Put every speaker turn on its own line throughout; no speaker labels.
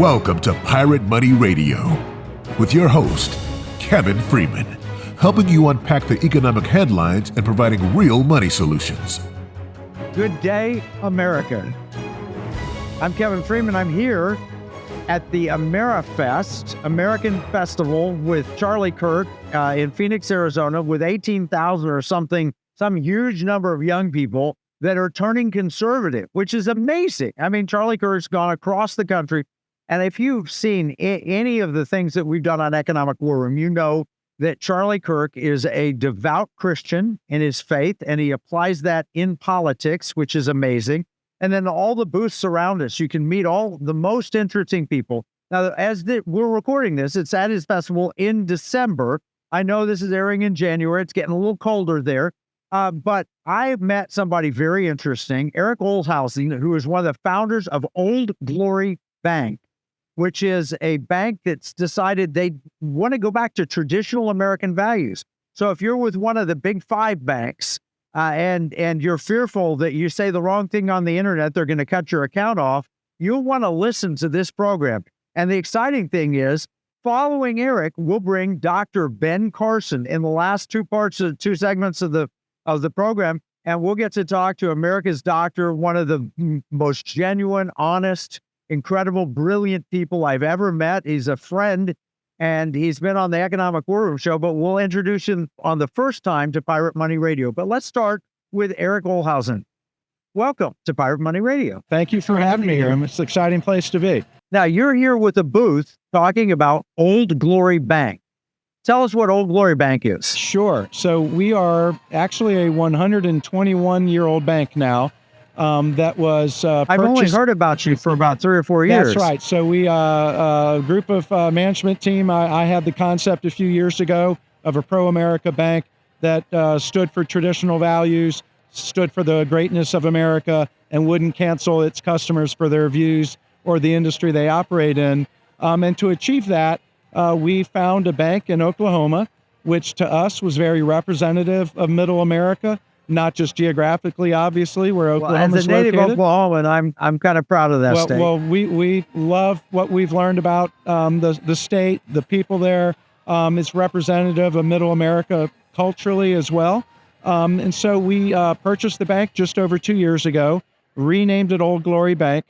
Welcome to Pirate Money Radio with your host, Kevin Freeman, helping you unpack the economic headlines and providing real money solutions.
Good day, America. I'm Kevin Freeman. I'm here at the AMFEST, American Festival, with Charlie Kirk in Phoenix, Arizona, with 18,000 or something, some huge number of young people that are turning conservative, which is amazing. I mean, Charlie Kirk's gone across the country. And if you've seen any of the things that we've done on Economic War Room, you know that Charlie Kirk is a devout Christian in his faith, and he applies that in politics, which is amazing. And then all the booths around us, you can meet all the most interesting people. Now, we're recording this, it's at his festival in December. I know this is airing in January. It's getting a little colder there. But I met somebody very interesting, Eric Ohlhausen, who is one of the founders of Old Glory Bank, which is a bank that's decided they want to go back to traditional American values. So if you're with one of the big five banks and you're fearful that you say the wrong thing on the internet, they're going to cut your account off, you'll want to listen to this program. And the exciting thing is, following Eric, we'll bring Dr. Ben Carson in the last two segments of the program, and we'll get to talk to America's doctor, one of the most genuine, honest, incredible, brilliant people I've ever met. He's a friend, and he's been on the Economic War Room show, but we'll introduce him on the first time to Pirate Money Radio. But let's start with Eric Ohlhausen. Welcome to Pirate Money Radio.
Thank you for having me here. It's an exciting place to be.
Now, you're here with a booth talking about Old Glory Bank. Tell us what Old Glory Bank is.
Sure. So we are actually a 121-year-old bank now that was purchased.
I've only heard about you for about 3 or 4 years.
That's right. So we, a group of management team, I had the concept a few years ago of a pro-America bank that stood for traditional values, stood for the greatness of America, and wouldn't cancel its customers for their views or the industry they operate in. And to achieve that, we found a bank in Oklahoma, which to us was very representative of Middle America, not just geographically, obviously, where Oklahoma is located.
As a native Oklahoman, I'm kind of proud of that state.
Well, we love what we've learned about the state, the people there. It's representative of Middle America culturally as well. And so we purchased the bank just over 2 years ago, renamed it Old Glory Bank,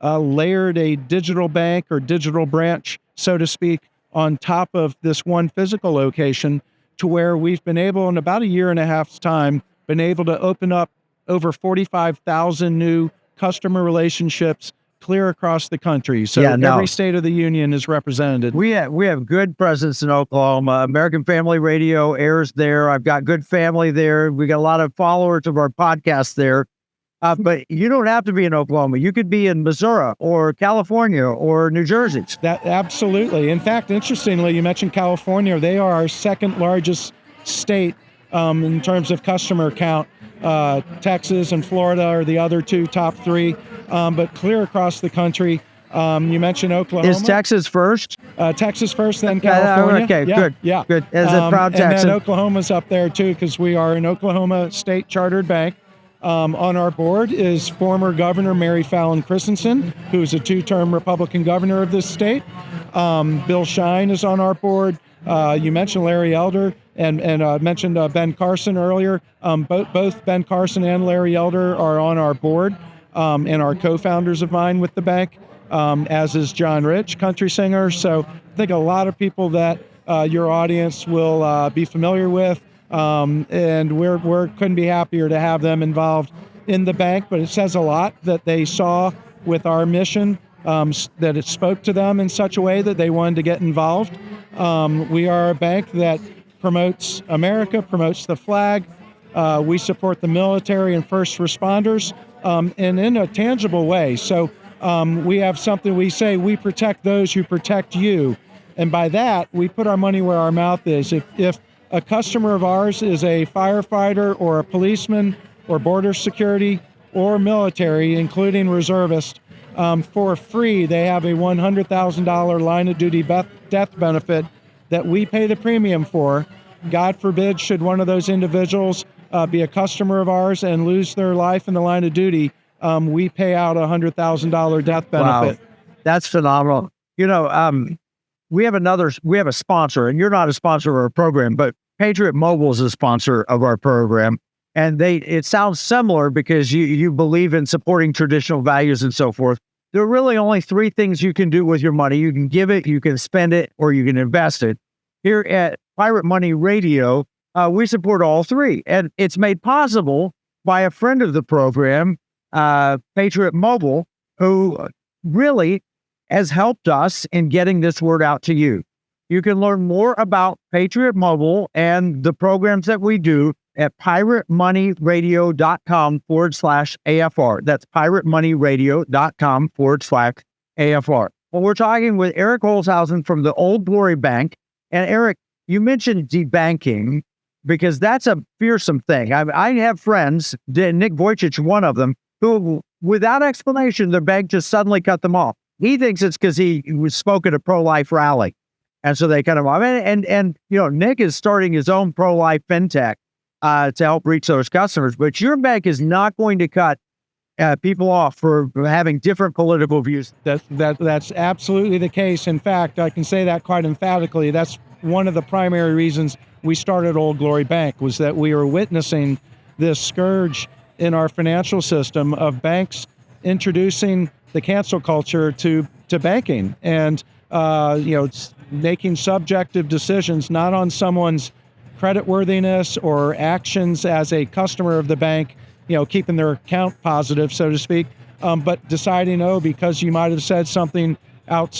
layered a digital bank or digital branch, so to speak, on top of this one physical location, to where we've been able, in about a year and a half's time, been able to open up over 45,000 new customer relationships clear across the country. So every state of the union is represented.
We have good presence in Oklahoma. American Family Radio airs there. I've got good family there. We got a lot of followers of our podcast there. But you don't have to be in Oklahoma. You could be in Missouri or California or New Jersey.
That absolutely. In fact, interestingly, you mentioned California. They are our second largest state in terms of customer count. Texas and Florida are the other two, top three. But clear across the country. You mentioned Oklahoma.
Is Texas first?
Texas first, then California.
Okay,
yeah,
good.
Yeah.
Good. As a proud Texan.
And then Oklahoma's up there too, because we are an Oklahoma state chartered bank. On our board is former Governor Mary Fallon Christensen, who's a 2-term Republican governor of this state. Bill Shine is on our board. You mentioned Larry Elder and mentioned Ben Carson earlier. Both Ben Carson and Larry Elder are on our board and are co-founders of mine with the bank, as is John Rich, country singer. So I think a lot of people that your audience will be familiar with. And we're couldn't be happier to have them involved in the bank, but it says a lot that they saw with our mission, that it spoke to them in such a way that they wanted to get involved. We are a bank that promotes America, promotes the flag. We support the military and first responders, and in a tangible way. So we have something we say, we protect those who protect you. And by that, we put our money where our mouth is. If a customer of ours is a firefighter or a policeman or border security or military, including reservist, for free, they have a $100,000 line of duty death benefit that we pay the premium for. God forbid, should one of those individuals be a customer of ours and lose their life in the line of duty, we pay out a $100,000 death benefit.
Wow. That's phenomenal. We have a sponsor, and you're not a sponsor of our program, but Patriot Mobile is a sponsor of our program. And it sounds similar because you believe in supporting traditional values and so forth. There are really only three things you can do with your money. You can give it, you can spend it, or you can invest it. Here at Pirate Money Radio, we support all three. And it's made possible by a friend of the program, Patriot Mobile, who really has helped us in getting this word out to you. You can learn more about Patriot Mobile and the programs that we do at piratemoneyradio.com/AFR. That's piratemoneyradio.com/AFR. Well, we're talking with Eric Ohlhausen from the Old Glory Bank. And Eric, you mentioned debanking because that's a fearsome thing. I have friends, Nick Vujicic, one of them, who, without explanation, the bank just suddenly cut them off. He thinks it's because he spoke at a pro-life rally. And so they cut him off. And Nick is starting his own pro-life fintech to help reach those customers. But your bank is not going to cut people off for having different political views.
That's absolutely the case. In fact, I can say that quite emphatically. That's one of the primary reasons we started Old Glory Bank, was that we were witnessing this scourge in our financial system of banks introducing the cancel culture to banking and making subjective decisions not on someone's creditworthiness or actions as a customer of the bank, keeping their account positive, so to speak, but deciding, because you might have said something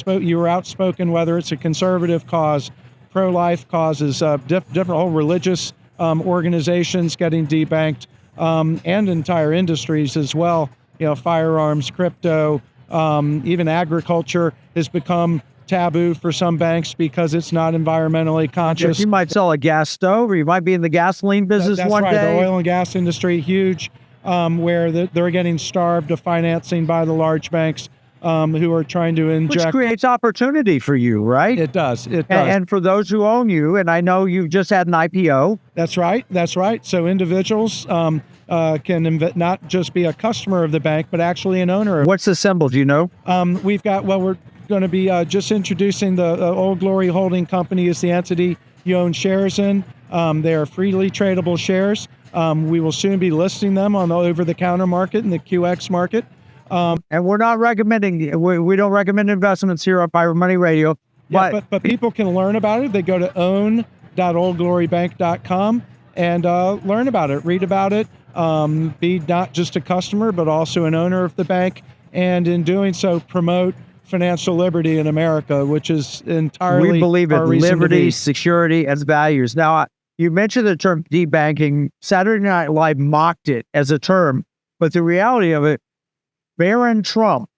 you were outspoken, whether it's a conservative cause, pro-life causes, different whole religious organizations getting debanked, and entire industries as well. Firearms, crypto, even agriculture has become taboo for some banks because it's not environmentally conscious.
You might sell a gas stove, or you might be in the gasoline business one day.
The oil and gas industry, huge, where they're getting starved of financing by the large banks who are trying to inject.
Which creates opportunity for you, right?
It does.
And for those who own you, and I know you've just had an IPO.
That's right. So individuals can not just be a customer of the bank, but actually an owner.
What's the symbol? Do you know?
We're going to be just introducing the Old Glory Holding Company as the entity you own shares in. They are freely tradable shares. We will soon be listing them on the over-the-counter market and the QX market.
And we're not recommending, we don't recommend investments here on Pirate Money Radio.
But people can learn about it. They go to own.oldglorybank.com and learn about it, read about it, be not just a customer, but also an owner of the bank. And in doing so, promote financial liberty in America, which is entirely
we believe in liberty,
be.
security, as values. Now, you mentioned the term debanking. Saturday Night Live mocked it as a term, but the reality of it, Barron Trump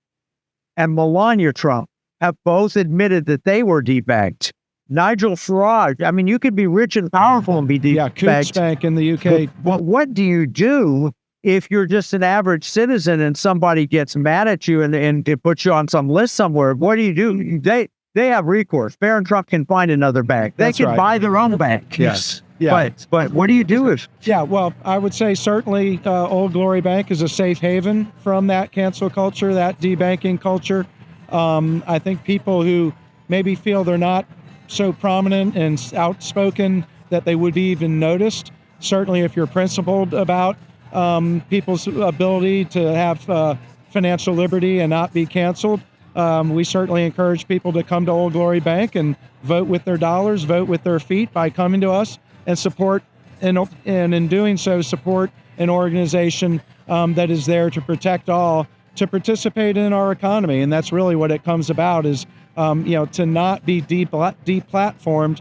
and Melania Trump have both admitted that they were debanked. Nigel Farage, you could be rich and powerful and be debanked.
Yeah, Coots Bank in the UK.
But what do you do if you're just an average citizen and somebody gets mad at you and it puts you on some list somewhere? What do you do? They have recourse. Barron Trump can find another bank. They can buy their own bank.
Yes. Yeah.
But what do you do if?
Yeah, well, I would say certainly Old Glory Bank is a safe haven from that cancel culture, that debanking culture. I think people who maybe feel they're not so prominent and outspoken that they would be even noticed, certainly if you're principled about people's ability to have financial liberty and not be canceled, we certainly encourage people to come to Old Glory Bank and vote with their dollars, vote with their feet by coming to us and support, and in doing so, support an organization that is there to protect all, to participate in our economy. And that's really what it comes about, is to not be deplatformed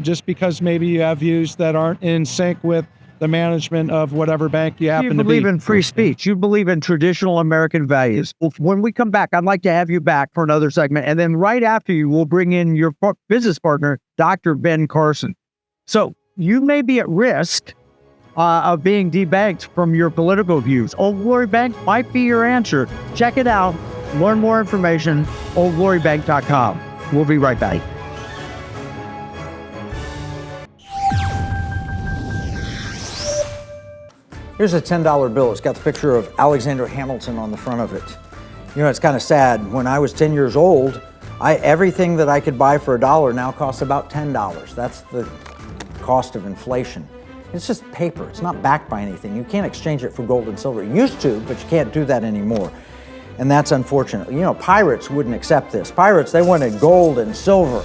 just because maybe you have views that aren't in sync with the management of whatever bank you happen to be.
You believe in free speech. You believe in traditional American values. When we come back, I'd like to have you back for another segment. And then right after you, we'll bring in your business partner, Dr. Ben Carson. So you may be at risk of being debanked from your political views. Old Glory Bank might be your answer. Check it out. Learn more information, oldglorybank.com. We'll be right back.
Here's a $10 bill. It's got the picture of Alexander Hamilton on the front of it. It's kind of sad. When I was 10 years old, Everything that I could buy for $1 now costs about $10. That's the cost of inflation. It's just paper. It's not backed by anything. You can't exchange it for gold and silver. You used to, but you can't do that anymore. And that's unfortunate. You know, pirates wouldn't accept this. Pirates, they wanted gold and silver.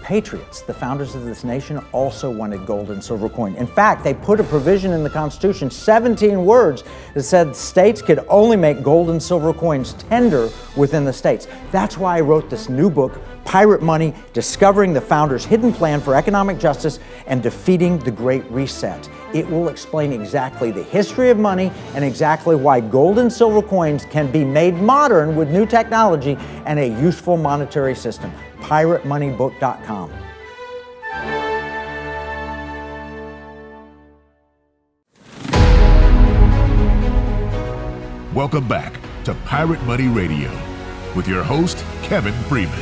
Patriots, the founders of this nation, also wanted gold and silver coin. In fact, they put a provision in the Constitution, 17 words, that said states could only make gold and silver coins tender within the states. That's why I wrote this new book, Pirate Money, Discovering the Founders' Hidden Plan for Economic Justice and Defeating the Great Reset. It will explain exactly the history of money and exactly why gold and silver coins can be made modern with new technology and a useful monetary system. PirateMoneyBook.com.
Welcome back to Pirate Money Radio with your host, Kevin Freeman.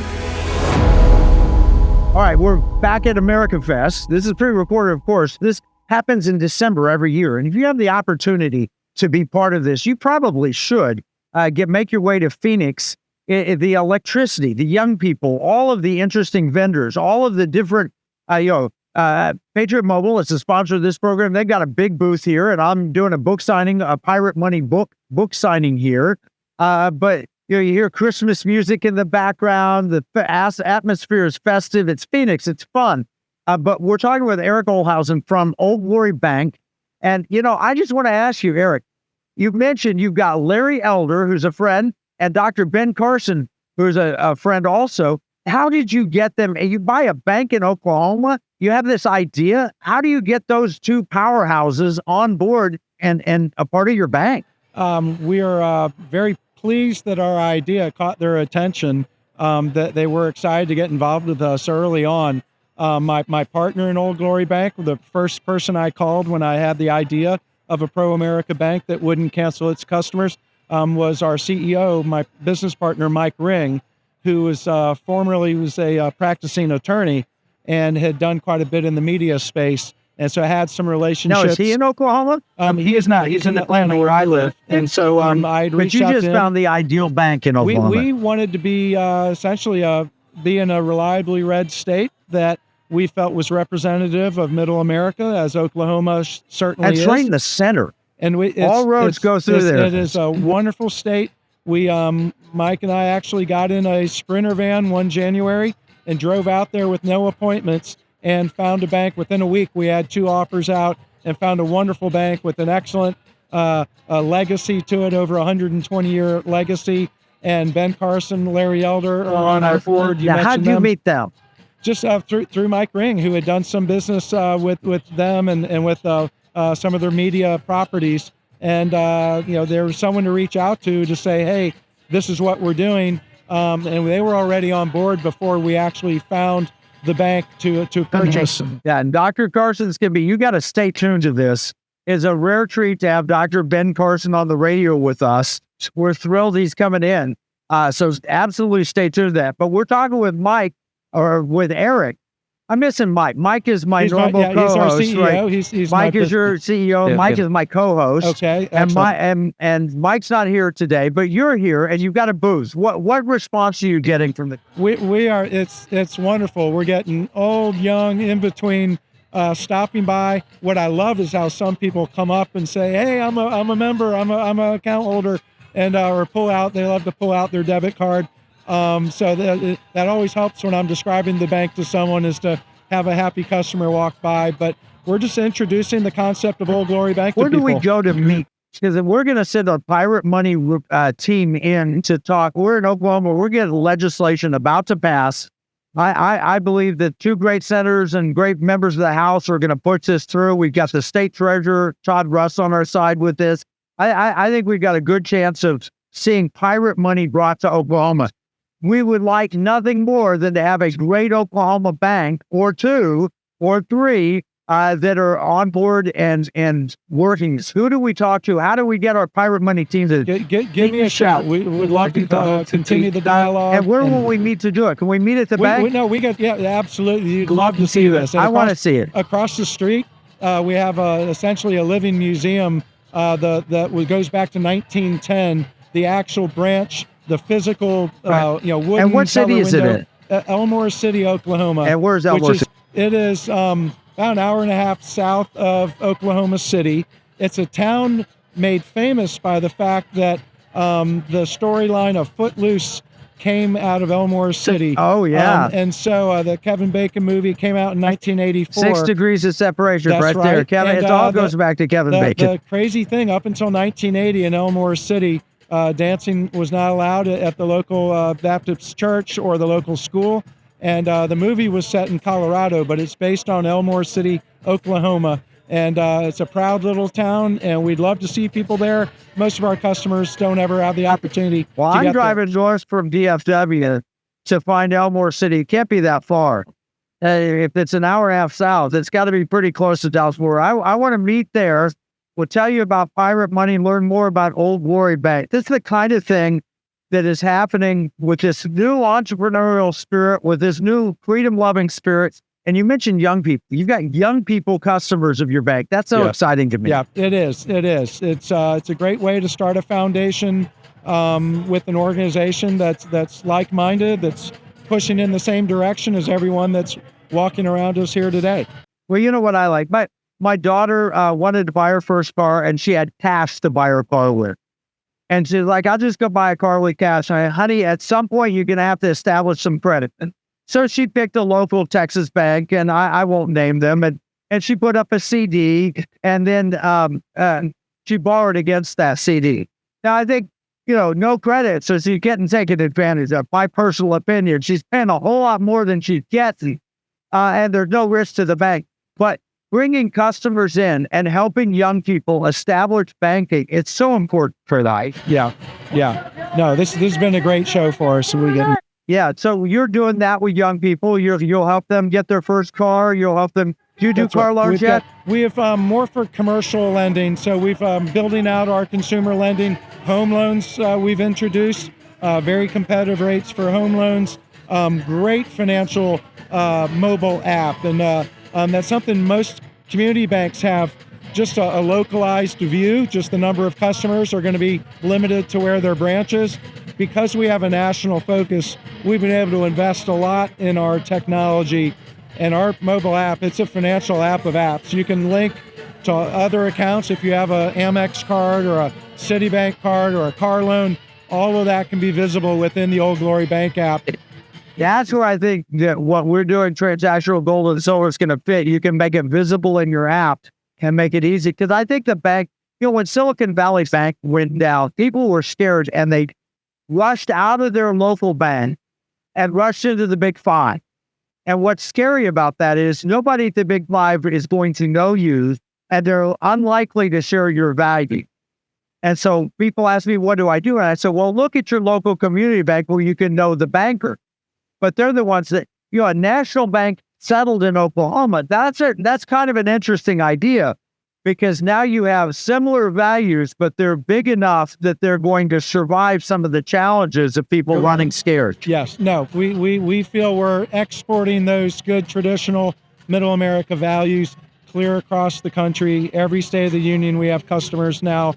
All right, we're back at AmericaFest. This is pre-recorded, of course. This happens in December every year. And if you have the opportunity to be part of this, you probably should make your way to Phoenix. The electricity, the young people, all of the interesting vendors, all of the different, Patriot Mobile is the sponsor of this program. They got a big booth here, and I'm doing a book signing, a Pirate Money book signing here. But you hear Christmas music in the background. The atmosphere is festive. It's Phoenix. It's fun. But we're talking with Eric Ohlhausen from Old Glory Bank. And, I just want to ask you, Eric, you mentioned you've got Larry Elder, who's a friend, and Dr. Ben Carson, who's a friend also. How did you get them? You buy a bank in Oklahoma, you have this idea. How do you get those two powerhouses on board and a part of your bank?
We are very pleased that our idea caught their attention, that they were excited to get involved with us early on. My partner in Old Glory Bank, the first person I called when I had the idea of a pro-America bank that wouldn't cancel its customers, was our CEO, my business partner, Mike Ring, who was formerly a practicing attorney and had done quite a bit in the media space. And so I had some relationships.
No, is he in Oklahoma?
He is not. He's in Atlanta where I live. And so I reached out to him.
But you just found the ideal bank in Oklahoma.
We wanted to be essentially be in a reliably red state that we felt was representative of Middle America, as Oklahoma certainly is.
That's right in the center.
And
all roads go through there.
It is a wonderful state. We, Mike and I actually got in a Sprinter van one January and drove out there with no appointments and found a bank. Within a week, we had 2 offers out and found a wonderful bank with an excellent legacy to it, over 120-year legacy. And Ben Carson, Larry Elder are on our board.
Now, how did you meet them?
Just through Mike Ring, who had done some business with them and with some of their media properties. And, there was someone to reach out to say, hey, this is what we're doing. And they were already on board before we actually found the bank to purchase.
Yeah, and Dr. Carson's going to be, you got to stay tuned to this. It's a rare treat to have Dr. Ben Carson on the radio with us. We're thrilled he's coming in. So absolutely stay tuned to that. But we're talking with Mike, or with Eric. I'm missing Mike. Mike is my normal co-host.
He's our CEO.
Right?
He's
Mike is your CEO.
Yeah,
Mike is my co-host.
Okay,
and Mike's not here today, but you're here and you've got a booth. What response are you getting from the?
We are. It's wonderful. We're getting old, young, in between, stopping by. What I love is how some people come up and say, "Hey, I'm a member. I'm an account holder," and or pull out. They love to pull out their debit card. So that always helps when I'm describing the bank to someone, is to have a happy customer walk by. But we're just introducing the concept of Old Glory Bank to people.
Where do we go to meet? Because we're going to send a Pirate Money team in to talk. We're in Oklahoma. We're getting legislation about to pass. I believe that 2 great senators and great members of the House are going to push this through. We've got the state treasurer, Todd Russ, on our side with this. I think we've got a good chance of seeing pirate money brought to Oklahoma. We would like nothing more than to have a great Oklahoma bank or 2 or 3 that are on board and working. Who do we talk to? How do we get our pirate money team to
give me a shout? We would love to continue the dialogue.
And where will we meet to do it? Can we meet at the bank?
Absolutely. You'd love to see this.
I want to see it.
Across the street, we have essentially a living museum that goes back to 1910. The actual branch the physical, wooden.
And what city is it
window.
in?
Elmore City, Oklahoma.
And where's Elmore City?
It is about an hour and a half south of Oklahoma City. It's a town made famous by the fact that the storyline of Footloose came out of Elmore City.
Oh, yeah.
And so the Kevin Bacon movie came out in 1984.
6 degrees of separation.
That's
right there.
right.
Kevin,
And,
it all goes back to Kevin Bacon.
The crazy thing, up until 1980 in Elmore City, dancing was not allowed at the local Baptist church or the local school. And the movie was set in Colorado, but it's based on Elmore City, Oklahoma. And it's a proud little town, and we'd love to see people there. Most of our customers don't ever have the opportunity
Well,
to
I'm
get
driving north from DFW to find Elmore City. It can't be that far. If it's an hour and a half south, it's got to be pretty close to Dallas Fort Worth. I want to meet there. We'll tell you about pirate money, learn more about Old Glory Bank. This is the kind of thing that is happening with this new entrepreneurial spirit, with this new freedom-loving spirit. And you mentioned young people. You've got young people customers of your bank. That's so exciting to me.
Yeah, it is. It is. It's a great way to start a foundation with an organization that's like-minded, that's pushing in the same direction as everyone that's walking around us here today.
Well, you know what I like? My daughter wanted to buy her first car, and she had cash to buy her car with. And she's like, I'll just go buy a car with cash. I said, honey, at some point, you're going to have to establish some credit. So she picked a local Texas bank, and I won't name them, and she put up a CD, and then she borrowed against that CD. Now, I think, no credit, so she's getting taken advantage of. My personal opinion, she's paying a whole lot more than she's getting, and there's no risk to the bank. But bringing customers in and helping young people establish banking, it's so important for that.
Yeah. No, this has been a great show for us.
Yeah, so you're doing that with young people. You'll help them get their first car. You'll help them. Do you do car loans yet?
We have more for commercial lending. So we've building out our consumer lending. Home loans we've introduced. Very competitive rates for home loans. Great financial mobile app. And that's something most community banks have. Just a localized view. Just the number of customers are going to be limited to where their branches. Because we have a national focus, we've been able to invest a lot in our technology. And our mobile app, it's a financial app of apps. You can link to other accounts if you have a Amex card or a Citibank card or a car loan. All of that can be visible within the Old Glory Bank app.
That's where I think that what we're doing, transactional gold and silver, is going to fit. You can make it visible in your app and make it easy. Because I think the bank, when Silicon Valley Bank went down, people were scared and they rushed out of their local bank and rushed into the Big Five. And what's scary about that is nobody at the Big Five is going to know you, and they're unlikely to share your value. And so people ask me, what do I do? And I said, well, look at your local community bank where you can know the banker. But they're the ones that, a national bank settled in Oklahoma. That's kind of an interesting idea, because now you have similar values, but they're big enough that they're going to survive some of the challenges of people running scared.
Yes. No, we feel we're exporting those good traditional middle America values clear across the country. Every state of the union, we have customers now.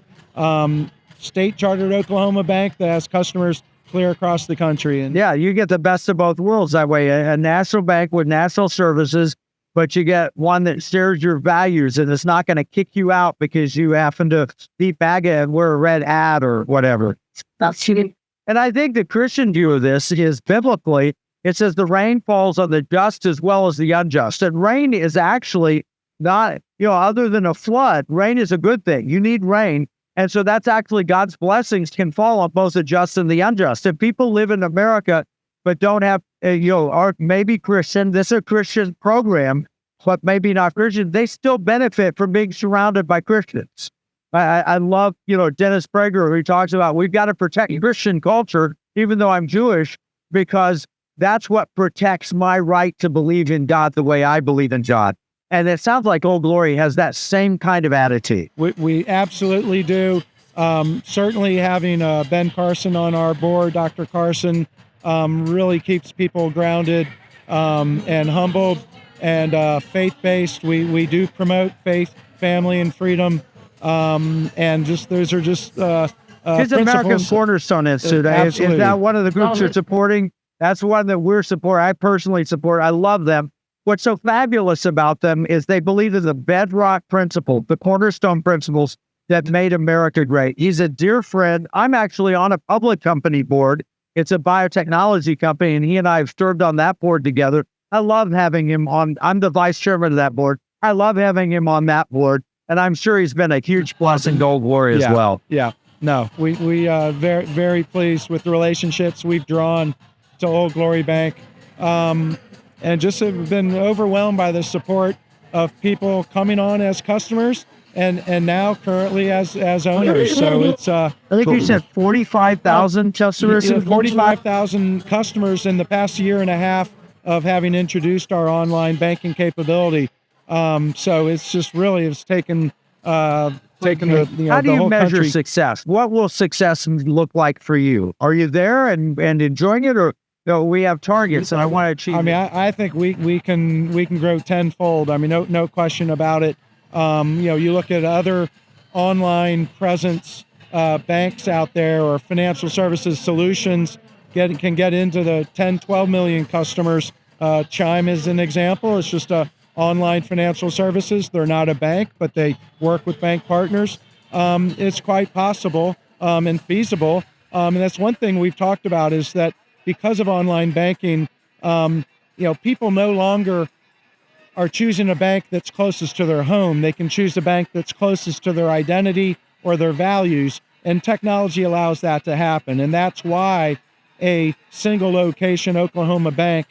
State chartered Oklahoma Bank that has customers clear across the country. And
yeah, you get the best of both worlds that way. A national bank with national services, but you get one that shares your values, and it's not going to kick you out because you happen to be MAGA and wear a red hat or whatever. That's cheating. And I think the Christian view of this is biblically, it says the rain falls on the just as well as the unjust. And rain is actually not, other than a flood, rain is a good thing. You need rain. And so that's actually God's blessings can fall on both the just and the unjust. If people live in America but don't have, are maybe Christian, this is a Christian program, but maybe not Christian, they still benefit from being surrounded by Christians. I love, Dennis Prager, who talks about we've got to protect Christian culture, even though I'm Jewish, because that's what protects my right to believe in God the way I believe in God. And it sounds like Old Glory has that same kind of attitude.
We absolutely do. Certainly having Ben Carson on our board, Dr. Carson, really keeps people grounded and humbled and faith-based. We do promote faith, family, and freedom. And those are just
His American
principles.
Cornerstone Institute. Is that one of the groups you're supporting? That's one that we're supporting. I personally support. I love them. What's so fabulous about them is they believe in the bedrock principle, the cornerstone principles that made America great. He's a dear friend. I'm actually on a public company board. It's a biotechnology company, and he and I have served on that board together. I love having him on. I'm the vice chairman of that board. I love having him on that board, and I'm sure he's been a huge plus in Gold Glory as well.
Yeah. No, we very, very pleased with the relationships we've drawn to Old Glory Bank, and just have been overwhelmed by the support of people coming on as customers and now currently as owners. So it's
I think you said 45,000 customers.
45,000 customers in the past year and a half of having introduced our online banking capability. So it's just really taken the
How do
the
you
whole
measure
country.
success? What will success look like for you? Are you there and enjoying it, or no, we have targets and I want to achieve?
I mean, I think we can grow tenfold. I mean, no question about it. You look at other online presence banks out there or financial services solutions can get into the 10, 12 million customers. Chime is an example. It's just a online financial services. They're not a bank, but they work with bank partners. It's quite possible and feasible. And that's one thing we've talked about is that because of online banking, people no longer are choosing a bank that's closest to their home. They can choose a bank that's closest to their identity or their values, and technology allows that to happen. And that's why a single location Oklahoma bank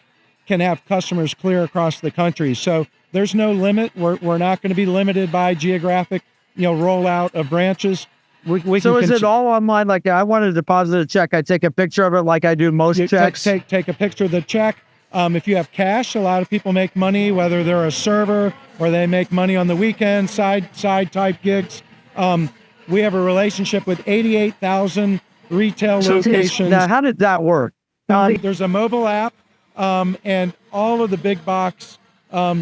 can have customers clear across the country. So there's no limit. We're not going to be limited by geographic, rollout of branches.
So is it all online? Like, I want to deposit a check. I take a picture of it like I do most checks.
Take a picture of the check. If you have cash, a lot of people make money, whether they're a server or they make money on the weekend, side type gigs. We have a relationship with 88,000 retail locations.
Now, how did that work?
There's a mobile app and all of the big box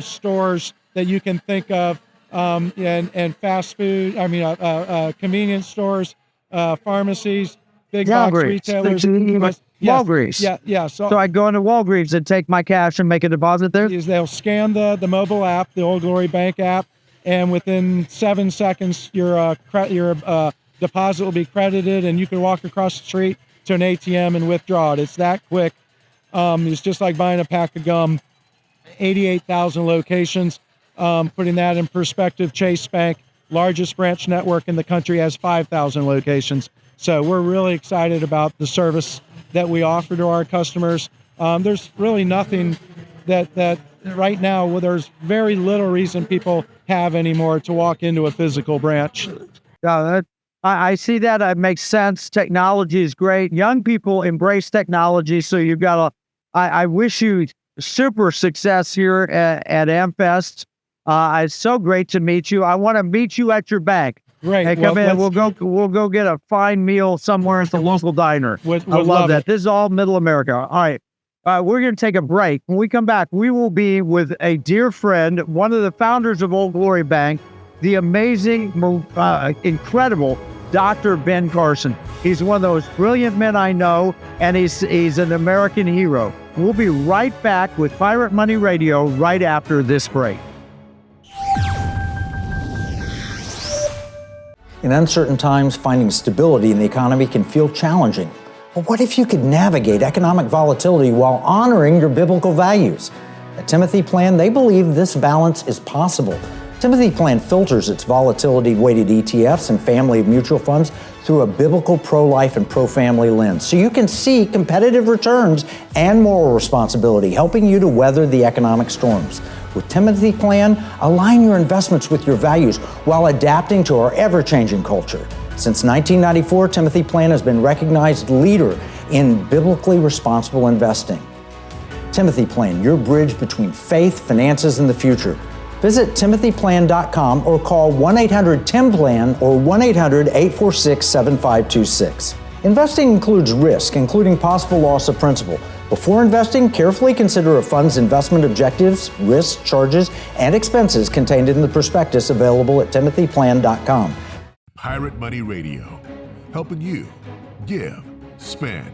stores that you can think of, and fast food, convenience stores, pharmacies, big box retailers.
Walgreens.
Yeah.
So I go into Walgreens and take my cash and make a deposit there?
They'll scan the mobile app, the Old Glory Bank app, and within 7 seconds, your deposit will be credited, and you can walk across the street to an ATM and withdraw it. It's that quick. It's just like buying a pack of gum. 88,000 locations. Putting that in perspective, Chase Bank, largest branch network in the country, has 5,000 locations. So we're really excited about the service that we offer to our customers. There's really nothing that right now, there's very little reason people have anymore to walk into a physical branch.
I see that. It makes sense. Technology is great. Young people embrace technology. So you've got I wish you super success here at AMFEST. It's so great to meet you. I want to meet you at your bank.
Great.
Hey, come in. We'll go get a fine meal somewhere at the local diner.
Would
I love that.
it.
This is all Middle America. All right. We're going to take a break. When we come back, we will be with a dear friend, one of the founders of Old Glory Bank, the amazing, incredible Dr. Ben Carson. He's one of those brilliant men I know, and he's an American hero. We'll be right back with Pirate Money Radio right after this break.
In uncertain times, finding stability in the economy can feel challenging. But what if you could navigate economic volatility while honoring your biblical values? At Timothy Plan, they believe this balance is possible. Timothy Plan filters its volatility-weighted ETFs and family of mutual funds through a biblical pro-life and pro-family lens, so you can see competitive returns and moral responsibility, helping you to weather the economic storms. With Timothy Plan, align your investments with your values while adapting to our ever-changing culture. Since 1994, Timothy Plan has been recognized leader in biblically responsible investing. Timothy Plan, your bridge between faith, finances, and the future. Visit timothyplan.com or call 1-800-TIM-PLAN or 1-800-846-7526. Investing includes risk, including possible loss of principal. Before investing, carefully consider a fund's investment objectives, risks, charges, and expenses contained in the prospectus available at timothyplan.com.
Pirate Money Radio, helping you give, spend,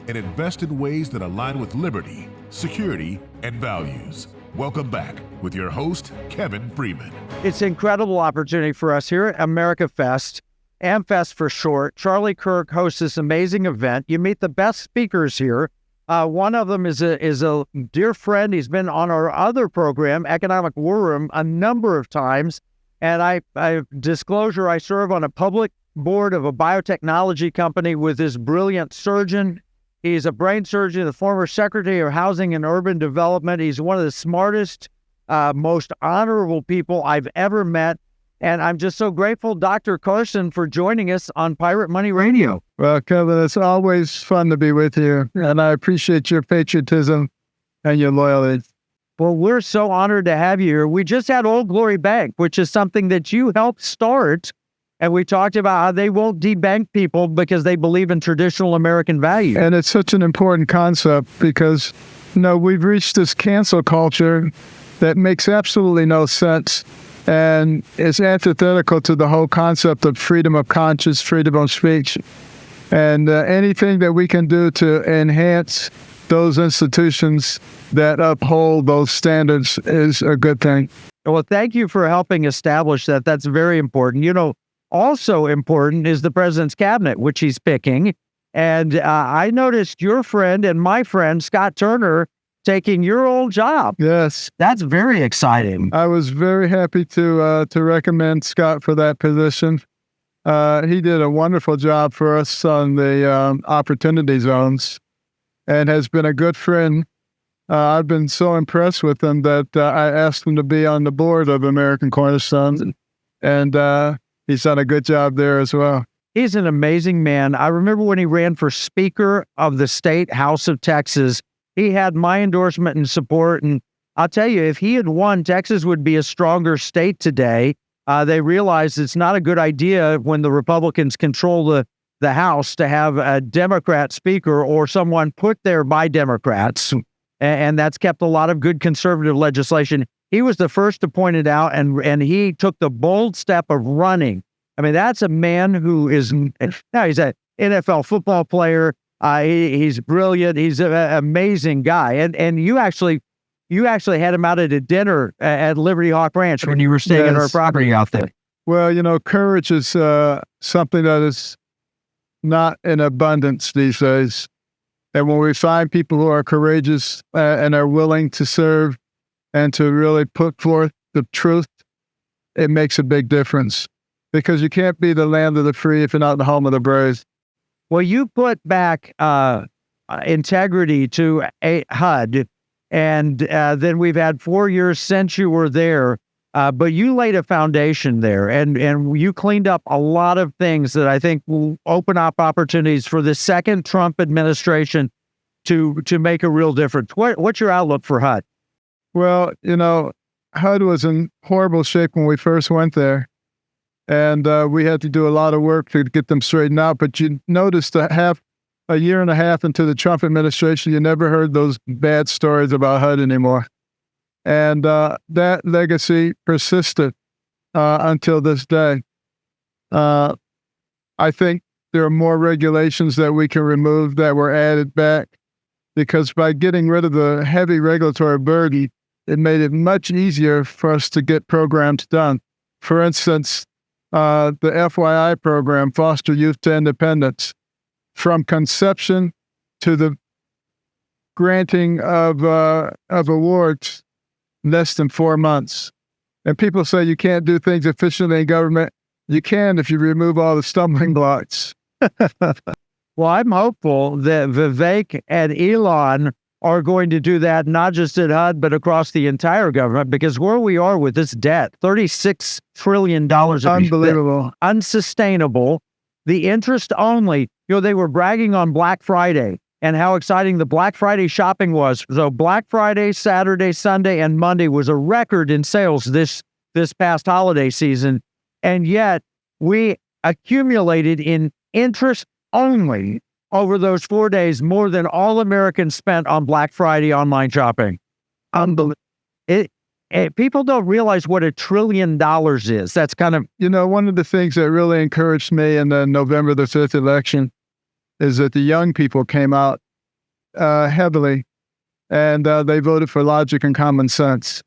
and invest in ways that align with liberty, security, and values. Welcome back with your host, Kevin Freeman.
It's an incredible opportunity for us here at AmericaFest, AMFEST for short. Charlie Kirk hosts this amazing event. You meet the best speakers here. One of them is a dear friend. He's been on our other program, Economic War Room, a number of times. And I disclosure, I serve on a public board of a biotechnology company with this brilliant surgeon. He's a brain surgeon, the former Secretary of Housing and Urban Development. He's one of the smartest, most honorable people I've ever met. And I'm just so grateful, Dr. Carson, for joining us on Pirate Money Radio.
Well, Kevin, it's always fun to be with you, and I appreciate your patriotism and your loyalty.
Well, we're so honored to have you here. We just had Old Glory Bank, which is something that you helped start, and we talked about how they won't debank people because they believe in traditional American values.
And it's such an important concept because, we've reached this cancel culture that makes absolutely no sense. And it's antithetical to the whole concept of freedom of conscience, freedom of speech. And anything that we can do to enhance those institutions that uphold those standards is a good thing.
Well, thank you for helping establish that. That's very important. Also important is the president's cabinet, which he's picking. And I noticed your friend and my friend, Scott Turner, taking your old job.
Yes.
That's very exciting.
I was very happy to recommend Scott for that position. He did a wonderful job for us on the opportunity zones and has been a good friend. I've been so impressed with him that I asked him to be on the board of American Cornerstone, and he's done a good job there as well.
He's an amazing man. I remember when he ran for Speaker of the State House of Texas, he had my endorsement and support. And I'll tell you, if he had won, Texas would be a stronger state today. They realized it's not a good idea when the Republicans control the House to have a Democrat speaker or someone put there by Democrats. And that's kept a lot of good conservative legislation. He was the first to point it out, and he took the bold step of running. I mean, that's a man who is, now he's an NFL football player. He's brilliant. He's an amazing guy. And you actually had him out at a dinner at Liberty Hawk Ranch when you were staying at our property out there.
Well, courage is something that is not in abundance these days. And when we find people who are courageous and are willing to serve and to really put forth the truth, it makes a big difference. Because you can't be the land of the free if you're not the home of the brave.
Well, you put back integrity to HUD, and then we've had 4 years since you were there, but you laid a foundation there, and you cleaned up a lot of things that I think will open up opportunities for the second Trump administration to make a real difference. What's your outlook for HUD?
Well, HUD was in horrible shape when we first went there. And we had to do a lot of work to get them straightened out. But you notice that a year and a half into the Trump administration, you never heard those bad stories about HUD anymore. And that legacy persisted until this day. I think there are more regulations that we can remove that were added back, because by getting rid of the heavy regulatory burden, it made it much easier for us to get programs done. For instance, the FYI program, Foster Youth to Independence, from conception to the granting of awards, less than 4 months. And people say you can't do things efficiently in government. You can if you remove all the stumbling blocks.
Well, I'm hopeful that Vivek and Elon are going to do that, not just at HUD, but across the entire government, because where we are with this debt, $36 trillion.
Unbelievable.
Unsustainable. The interest only, they were bragging on Black Friday and how exciting the Black Friday shopping was. So Black Friday, Saturday, Sunday, and Monday was a record in sales this past holiday season. And yet we accumulated in interest only over those 4 days more than all Americans spent on Black Friday online shopping. Unbelievable. people don't realize what $1 trillion is. That's kind of,
One of the things that really encouraged me in the November the 5th election is that the young people came out heavily, and they voted for logic and common sense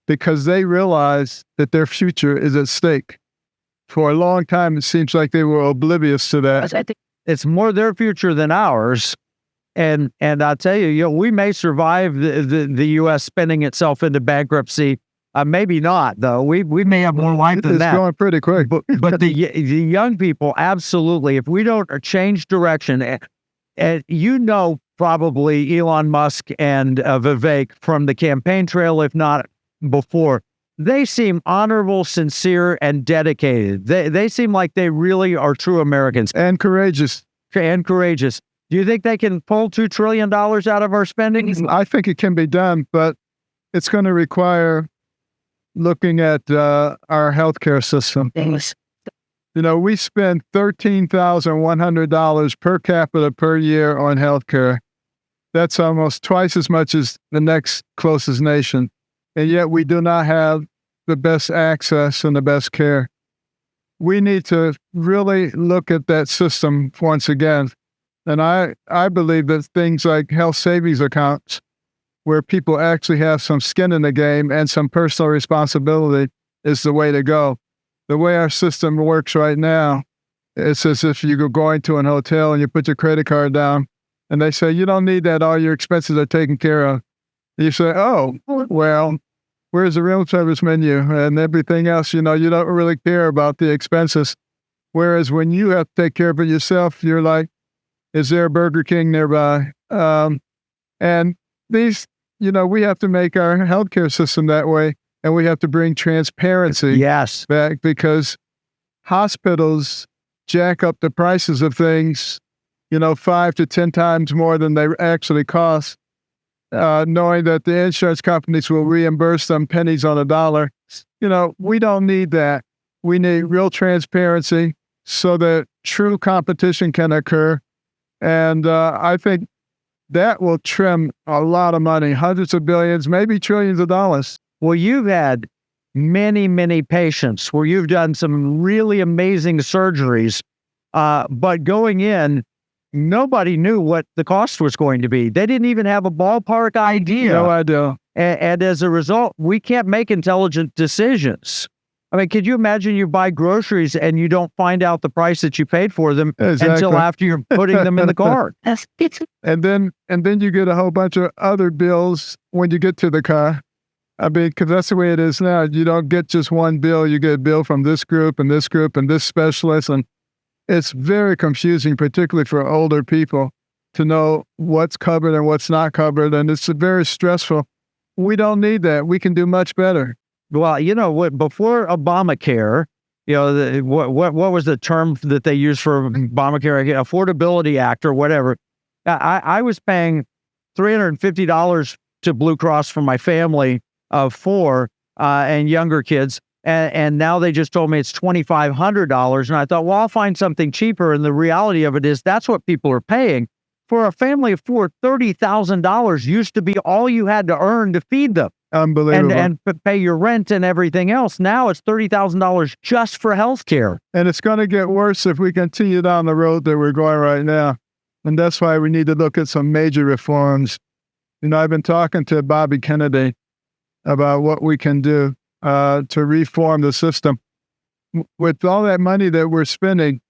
because they realized that their future is at stake. For a long time, it seems like they were oblivious to that.
I think it's more their future than ours. And I'll tell you, we may survive the U.S. spending itself into bankruptcy. Maybe not, though. We may have more life than that.
It's going pretty quick.
But the young people, absolutely. If we don't change direction, and probably Elon Musk and Vivek from the campaign trail, if not before, they seem honorable, sincere, and dedicated. They seem like they really are true Americans.
And courageous.
Do you think they can pull $2 trillion out of our spending?
I think it can be done, but it's going to require looking at our healthcare system. We spend $13,100 per capita per year on healthcare. That's almost twice as much as the next closest nation. And yet we do not have the best access and the best care. We need to really look at that system once again. And I believe that things like health savings accounts, where people actually have some skin in the game and some personal responsibility, is the way to go. The way our system works right now, it's as if you're going to an hotel and you put your credit card down and they say, you don't need that, all your expenses are taken care of. You say, oh, well, where's the room service menu and everything else? You don't really care about the expenses. Whereas when you have to take care of it yourself, you're like, is there a Burger King nearby? And these, we have to make our healthcare system that way, and we have to bring transparency back, because hospitals jack up the prices of things, 5 to 10 times more than they actually cost, knowing that the insurance companies will reimburse them pennies on a dollar. We don't need that. We need real transparency so that true competition can occur. And I think that will trim a lot of money, hundreds of billions, maybe trillions of dollars.
Well, you've had many, many patients where you've done some really amazing surgeries, but going in, nobody knew what the cost was going to be. They didn't even have a ballpark idea.
No idea.
And as a result, we can't make intelligent decisions. I mean, could you imagine you buy groceries and you don't find out the price that you paid for them until after you're putting them in the cart?
And then you get a whole bunch of other bills when you get to the car. I mean, because that's the way it is now. You don't get just one bill. You get a bill from this group and this group and this specialist. And it's very confusing, particularly for older people, to know what's covered and what's not covered. And it's very stressful. We don't need that. We can do much better.
Well, before Obamacare, what was the term that they used for Obamacare? Affordability Act or whatever. I was paying $350 to Blue Cross for my family of 4 and younger kids. And now they just told me it's $2,500. And I thought, well, I'll find something cheaper. And the reality of it is that's what people are paying. For a family of 4, $30,000 used to be all you had to earn to feed them.
Unbelievable.
And pay your rent and everything else. Now it's $30,000 just for health care.
And it's going to get worse if we continue down the road that we're going right now. And that's why we need to look at some major reforms. I've been talking to Bobby Kennedy about what we can do to reform the system. With all that money that we're spending,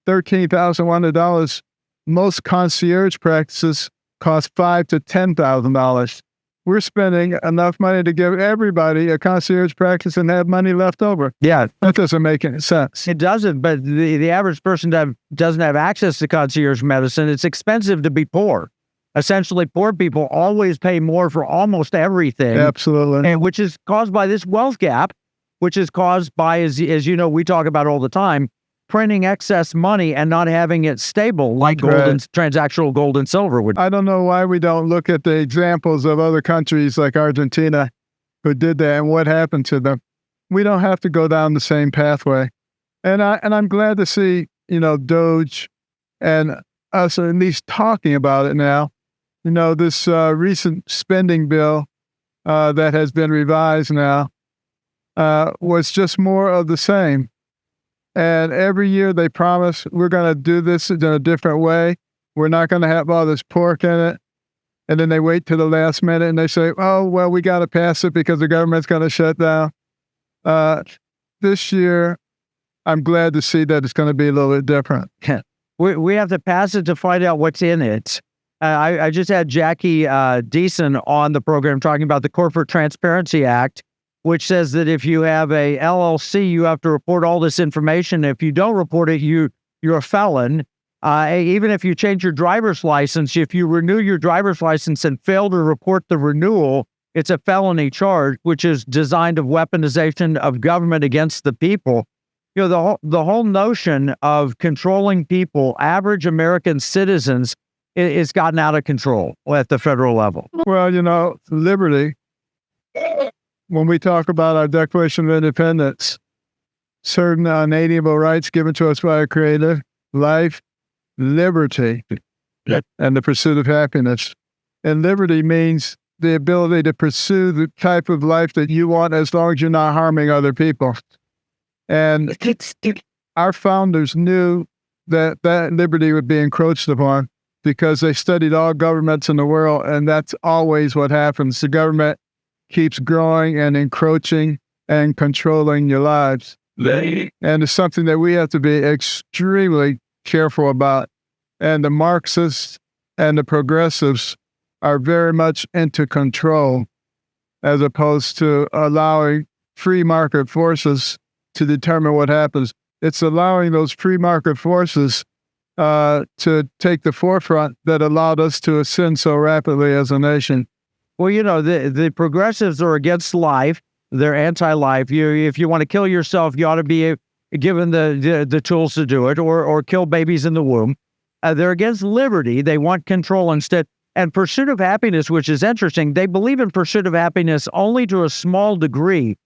$13,100, most concierge practices cost $5,000 to $10,000. We're spending enough money to give everybody a concierge practice and have money left over.
Yeah.
That doesn't make any sense.
It doesn't, but the average person doesn't have access to concierge medicine. It's expensive to be poor. Essentially, poor people always pay more for almost everything.
Absolutely.
And which is caused by this wealth gap, which is caused by, as we talk about all the time, printing excess money and not having it stable like transactional gold and silver would.
I don't know why we don't look at the examples of other countries like Argentina who did that and what happened to them. We don't have to go down the same pathway. And I'm glad to see, Doge and us at least talking about it now. This recent spending bill that has been revised now, was just more of the same. And every year they promise we're going to do this in a different way. We're not going to have all this pork in it. And then they wait to the last minute and they say, oh, well, we got to pass it because the government's going to shut down. This year, I'm glad to see that it's going to be a little bit different.
We have to pass it to find out what's in it. I just had Jackie Deason on the program talking about the Corporate Transparency Act, which says that if you have a LLC, you have to report all this information. If you don't report it, you're a felon. Even if you change your driver's license, if you renew your driver's license and fail to report the renewal, it's a felony charge, which is designed of weaponization of government against the people. You know, the whole notion of controlling people, average American citizens, is gotten out of control at the federal level.
Well, you know, liberty, when we talk about our Declaration of Independence, certain unalienable rights given to us by our Creator, life, liberty, and the pursuit of happiness. And liberty means the ability to pursue the type of life that you want as long as you're not harming other people. And our founders knew that that liberty would be encroached upon because they studied all governments in the world, and that's always what happens. The government keeps growing and encroaching and controlling your lives. And it's something that we have to be extremely careful about. And the Marxists and the progressives are very much into control as opposed to allowing free market forces to determine what happens. It's allowing those free market forces to take the forefront that allowed us to ascend so rapidly as a nation.
Well, you know, the progressives are against life. They're anti-life. If you want to kill yourself, you ought to be given the tools to do it, or kill babies in the womb. They're against liberty. They want control instead. And pursuit of happiness, which is interesting, they believe in pursuit of happiness only to a small degree.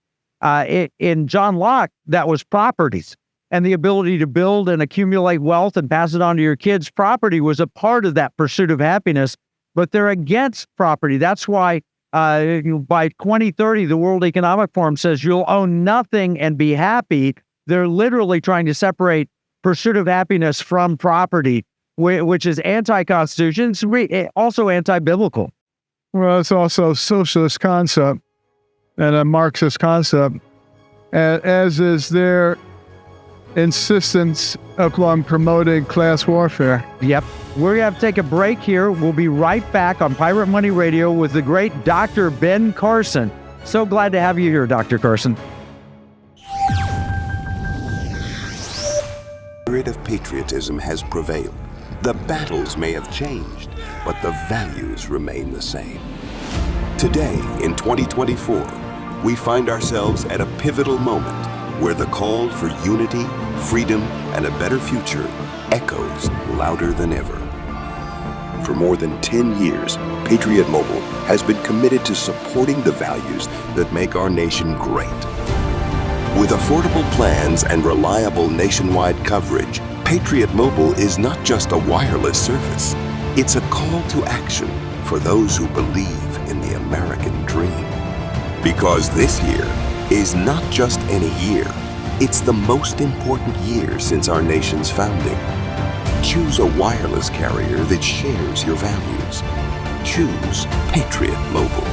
In John Locke, that was properties and the ability to build and accumulate wealth and pass it on to your kids. Property was a part of that pursuit of happiness, but they're against property. That's why by 2030, the World Economic Forum says you'll own nothing and be happy. They're literally trying to separate pursuit of happiness from property, which is anti-constitution. It's also anti-biblical.
Well, it's also a socialist concept and a Marxist concept, as is their insistence upon promoting class warfare.
Yep. We're going to have to take a break here. We'll be right back on Pirate Money Radio with the great Dr. Ben Carson. So glad to have you here, Dr. Carson.
The spirit of patriotism has prevailed. The battles may have changed, but the values remain the same. Today, in 2024, we find ourselves at a pivotal moment where the call for unity, freedom, and a better future echoes louder than ever. For more than 10 years, Patriot Mobile has been committed to supporting the values that make our nation great. With affordable plans and reliable nationwide coverage, Patriot Mobile is not just a wireless service. It's a call to action for those who believe in the American dream. Because this year is not just any year, it's the most important year since our nation's founding. Choose a wireless carrier that shares your values. Choose Patriot Mobile.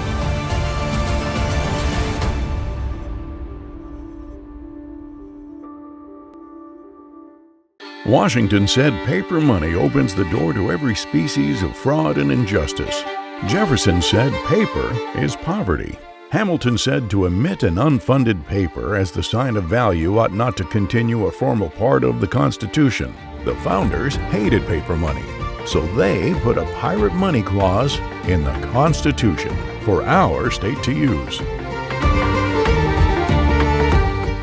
Washington said paper money opens the door to every species of fraud and injustice. Jefferson said paper is poverty. Hamilton said to emit an unfunded paper as the sign of value ought not to continue a formal part of the Constitution. The founders hated paper money, so they put a pirate money clause in the Constitution for our state to use.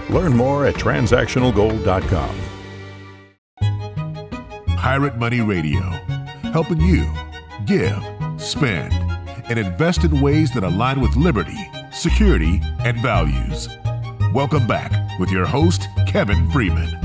Learn more at transactionalgold.com.
Pirate Money Radio, helping you give, spend, and invest in ways that align with liberty, security, and values. Welcome back with your host, Kevin Freeman.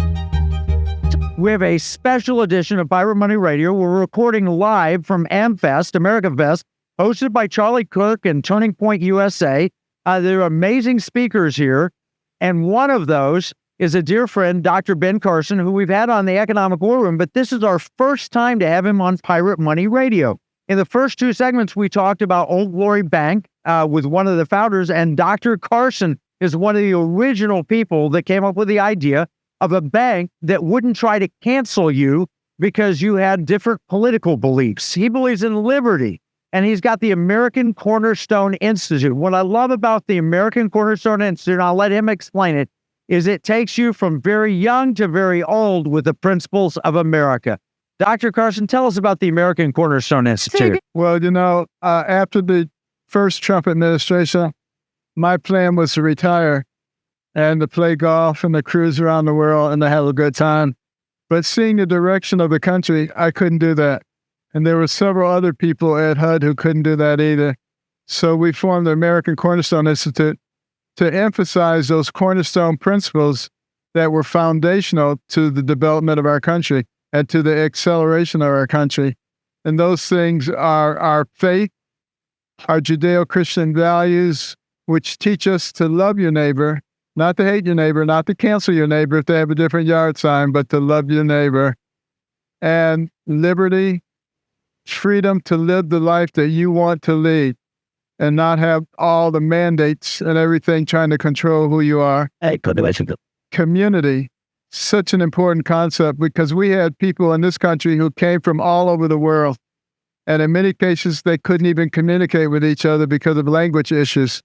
We have a special edition of Pirate Money Radio. We're recording live from AMFEST, AmericaFest, hosted by Charlie Kirk and Turning Point USA. There are amazing speakers here. And one of those is a dear friend, Dr. Ben Carson, who we've had on the Economic War Room, but this is our first time to have him on Pirate Money Radio. In the first two segments, we talked about Old Glory Bank with one of the founders, and Dr. Carson is one of the original people that came up with the idea of a bank that wouldn't try to cancel you because you had different political beliefs. He believes in liberty, and he's got the American Cornerstone Institute. What I love about the American Cornerstone Institute, and I'll let him explain it, is it takes you from very young to very old with the principles of America. Dr. Carson, tell us about the American Cornerstone Institute.
Well, after the first Trump administration, my plan was to retire and to play golf and to cruise around the world and to have a good time. But seeing the direction of the country, I couldn't do that. And there were several other people at HUD who couldn't do that either. So we formed the American Cornerstone Institute to emphasize those cornerstone principles that were foundational to the development of our country and to the acceleration of our country. And those things are our faith, our Judeo-Christian values, which teach us to love your neighbor, not to hate your neighbor, not to cancel your neighbor if they have a different yard sign, but to love your neighbor. And liberty, freedom to live the life that you want to lead and not have all the mandates and everything trying to control who you are. Community, such an important concept because we had people in this country who came from all over the world. And in many cases, they couldn't even communicate with each other because of language issues.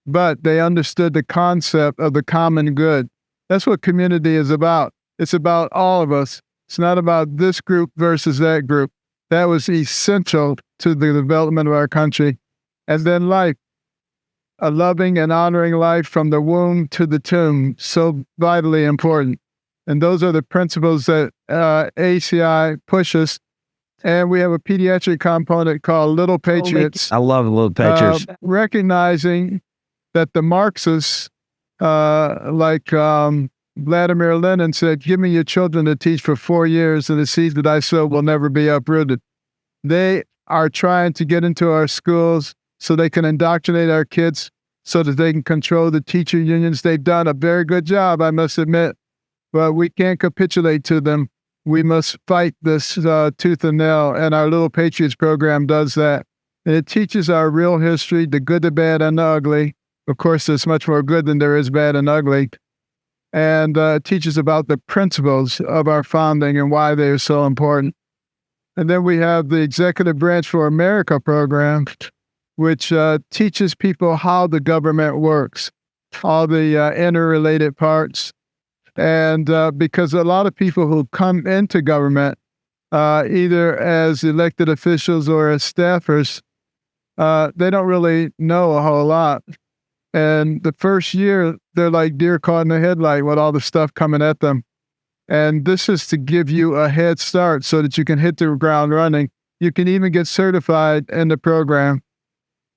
But they understood the concept of the common good. That's what community is about. It's about all of us. It's not about this group versus that group. That was essential to the development of our country. And then life, a loving and honoring life from the womb to the tomb, so vitally important. And those are the principles that ACI pushes. And we have a pediatric component called Little Patriots.
I love Little Patriots.
Recognizing that the Marxists, like Vladimir Lenin said, give me your children to teach for 4 years and the seeds that I sow will never be uprooted. They are trying to get into our schools so they can indoctrinate our kids so that they can control the teacher unions. They've done a very good job, I must admit, but we can't capitulate to them. We must fight this tooth and nail, and our Little Patriots program does that. And it teaches our real history, the good, the bad, and the ugly. Of course, there's much more good than there is bad and ugly. And teaches about the principles of our founding and why they are so important. And then we have the Executive Branch for America program, which teaches people how the government works, all the interrelated parts. And because a lot of people who come into government, either as elected officials or as staffers, they don't really know a whole lot. And the first year, they're like deer caught in the headlight with all the stuff coming at them. And this is to give you a head start so that you can hit the ground running. You can even get certified in the program.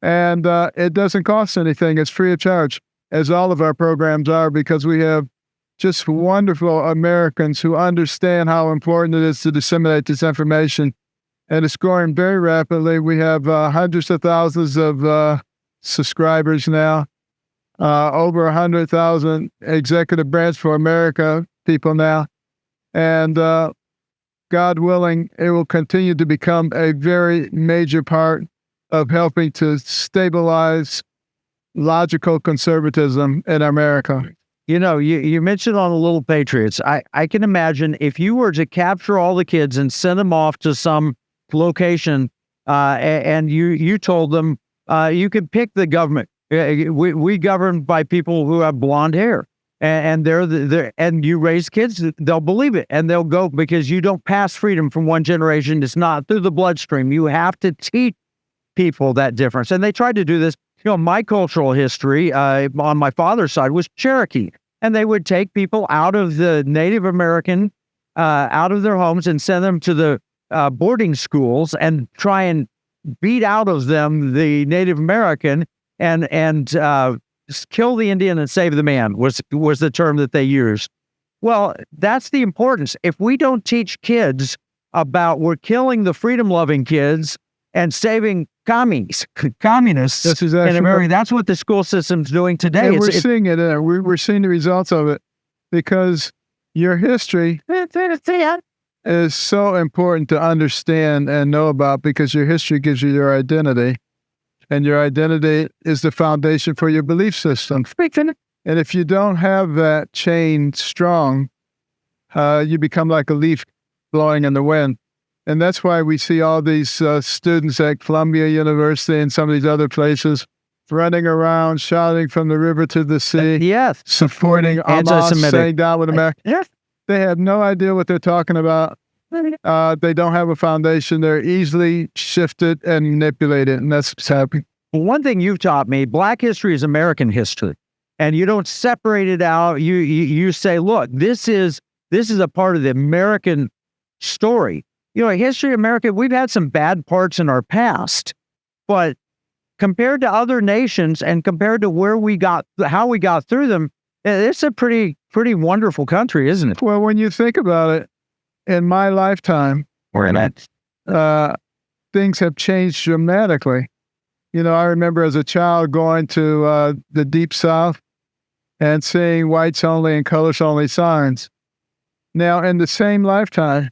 And it doesn't cost anything. It's free of charge, as all of our programs are, because we have just wonderful Americans who understand how important it is to disseminate this information. And it's growing very rapidly. We have hundreds of thousands of subscribers now. Over 100,000 Executive Branch for America people now. And God willing, it will continue to become a very major part of helping to stabilize logical conservatism in America.
You know, you mentioned on the Little Patriots. I can imagine if you were to capture all the kids and send them off to some location and you told them you could pick the government. We govern by people who have blonde hair, and they're and you raise kids, they'll believe it, and they'll go because you don't pass freedom from one generation. It's not through the bloodstream. You have to teach people that difference, and they tried to do this. You know, my cultural history on my father's side was Cherokee, and they would take people out of the Native American, out of their homes, and send them to the boarding schools and try and beat out of them the Native American. And kill the Indian and save the man was the term that they used. Well, that's the importance. If we don't teach kids about we're killing the freedom-loving kids and saving communists
That's exactly
in America.
right.
That's what the school system's doing today.
And we're seeing it. We're seeing the results of it because your history is so important to understand and know about because your history gives you your identity. And your identity is the foundation for your belief system. And if you don't have that chain strong, you become like a leaf blowing in the wind. And that's why we see all these students at Columbia University and some of these other places running around, shouting from the river to the sea,
yes,
supporting Hamas,
anti-Semitic,
saying down with America.
Yes.
They have no idea what they're talking about. They don't have a foundation. They're easily shifted and manipulated, and that's what's happening.
One thing you've taught me, Black history is American history, and you don't separate it out. You say, look, this is a part of the American story. You know, history of America, we've had some bad parts in our past, but compared to other nations and compared to how we got through them, it's a pretty wonderful country, isn't it?
Well, when you think about it, in my lifetime, things have changed dramatically. You know, I remember as a child going to the Deep South and seeing whites only and colors only signs. Now, in the same lifetime,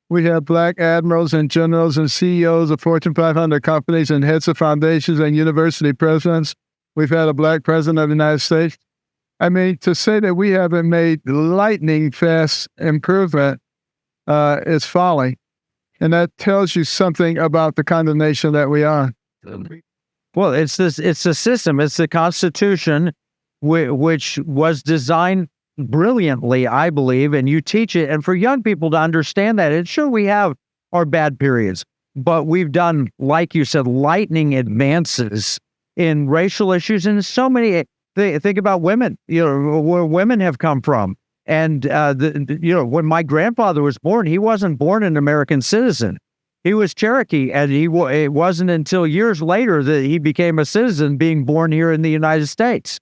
we have Black admirals and generals and CEOs of Fortune 500 companies and heads of foundations and university presidents. We've had a Black president of the United States. I mean, to say that we haven't made lightning fast improvement is folly. And that tells you something about the kind of nation that we are.
Well, it's the system. It's the Constitution, which was designed brilliantly, I believe, and you teach it. And for young people to understand that, and sure, we have our bad periods, but we've done, like you said, lightning advances in racial issues and so many. Think about women, you know, where women have come from. And, when my grandfather was born, he wasn't born an American citizen. He was Cherokee, and it wasn't until years later that he became a citizen, being born here in the United States.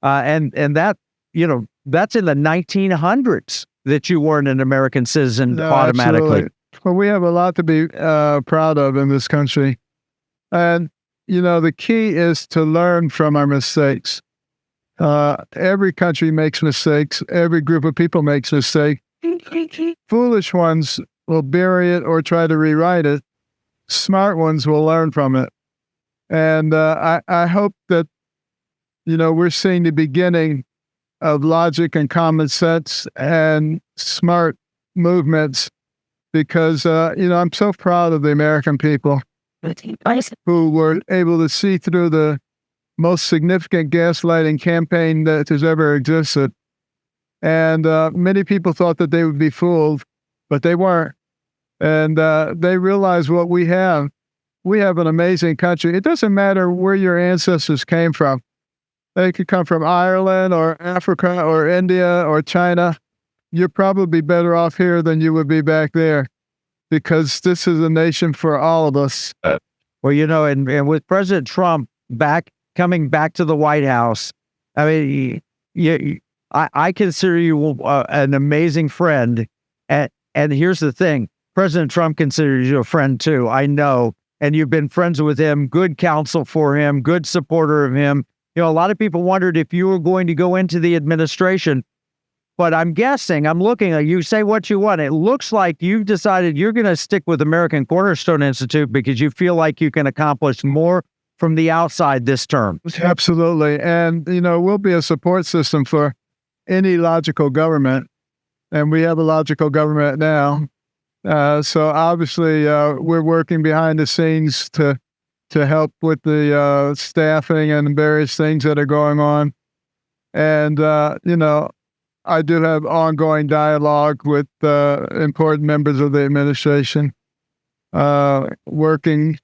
And that, that's in the 1900s that you weren't an American citizen automatically.
Absolutely. Well, we have a lot to be proud of in this country. And, the key is to learn from our mistakes. Every country makes mistakes. Every group of people makes mistakes. Foolish ones will bury it or try to rewrite it. Smart ones will learn from it. And I hope that, we're seeing the beginning of logic and common sense and smart movements because, I'm so proud of the American people who were able to see through the most significant gaslighting campaign that has ever existed. And many people thought that they would be fooled, but they weren't. And they realized what we have. We have an amazing country. It doesn't matter where your ancestors came from. They could come from Ireland or Africa or India or China. You're probably better off here than you would be back there because this is a nation for all of us.
Well, and with President Trump coming back to the White House, I mean, I consider you an amazing friend. And here's the thing, President Trump considers you a friend too, I know. And you've been friends with him, good counsel for him, good supporter of him. A lot of people wondered if you were going to go into the administration. But I'm guessing, I'm looking at you, say what you want. It looks like you've decided you're going to stick with American Cornerstone Institute because you feel like you can accomplish more from the outside this term.
Absolutely. And, we'll be a support system for any logical government. And we have a logical government now. So obviously, we're working behind the scenes to help with the staffing and various things that are going on. And, I do have ongoing dialogue with important members of the administration, working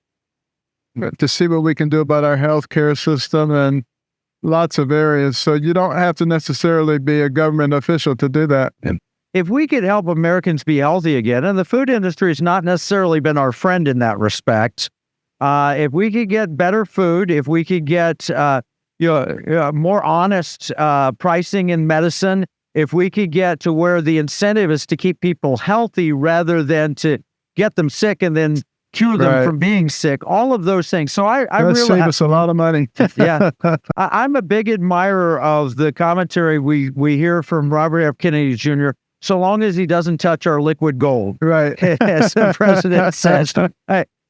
to see what we can do about our healthcare system and lots of areas. So you don't have to necessarily be a government official to do that.
If we could help Americans be healthy again, and the food industry has not necessarily been our friend in that respect, if we could get better food, if we could get more honest pricing in medicine, if we could get to where the incentive is to keep people healthy rather than to get them sick and then cure them
Right.
from being sick, all of those things. So I
That
really,
saved us a lot of money.
yeah, I'm a big admirer of the commentary we hear from Robert F. Kennedy Jr., so long as he doesn't touch our liquid gold,
Right.
as the president says.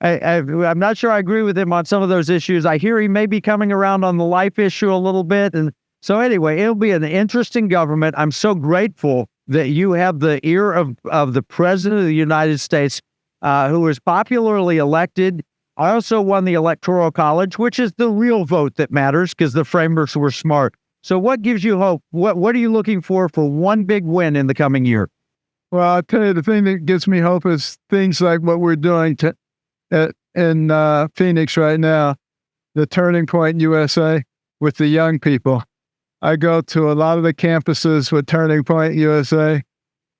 I'm not sure I agree with him on some of those issues. I hear he may be coming around on the life issue a little bit. And so anyway, it'll be an interesting government. I'm so grateful that you have the ear of the President of the United States, who was popularly elected. I also won the Electoral College, which is the real vote that matters because the framers were smart. So what gives you hope? What are you looking for one big win in the coming year?
Well, I'll tell you, the thing that gives me hope is things like what we're doing in Phoenix right now, the Turning Point USA with the young people. I go to a lot of the campuses with Turning Point USA,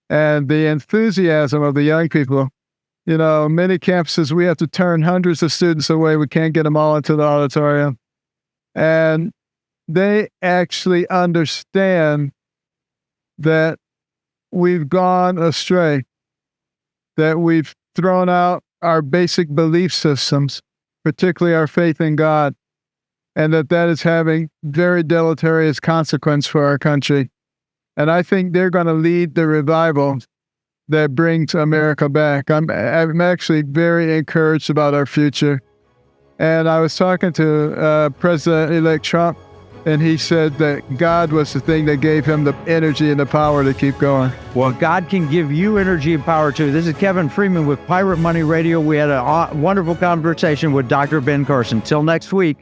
and the enthusiasm of the young people. You know, many campuses, we have to turn hundreds of students away. We can't get them all into the auditorium. And they actually understand that we've gone astray, that we've thrown out our basic belief systems, particularly our faith in God, and that is having very deleterious consequence for our country. And I think they're going to lead the revival that brings America back. I'm actually very encouraged about our future. And I was talking to President-elect Trump, and he said that God was the thing that gave him the energy and the power to keep going.
Well, God can give you energy and power too. This is Kevin Freeman with Pirate Money Radio. We had a wonderful conversation with Dr. Ben Carson. Till next week.